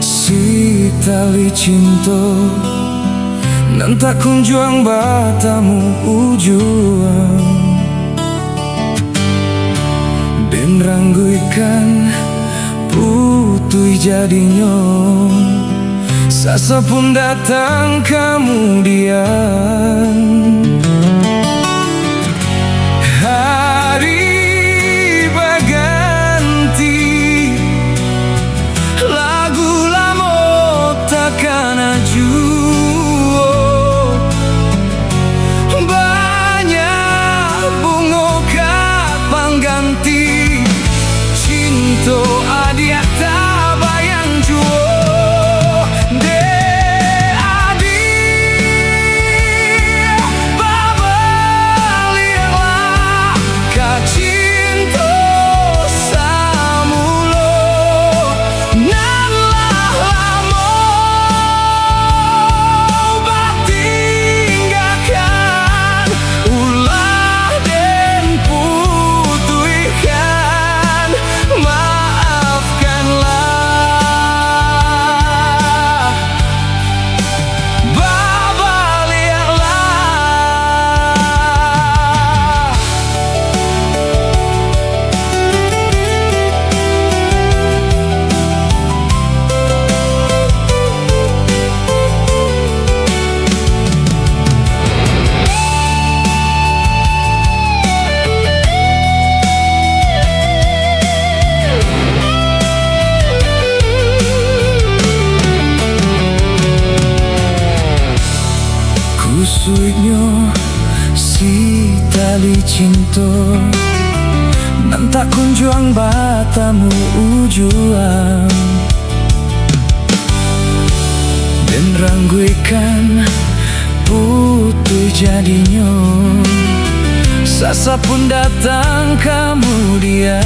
Si tali cinta nan tak kunjung batamu ujuan, den rangguikan putui jadinya. Sasa pun datang kemudian. Hari berganti, lagu lama takkan ajua. Banyak bunga kapan ganti, cinta adik tak bayang jua. Kusutnya si tali cinta nan tak kunjung batamu ujuan, dan rangguikan putih jadinya. Sasa pun datang kemudian.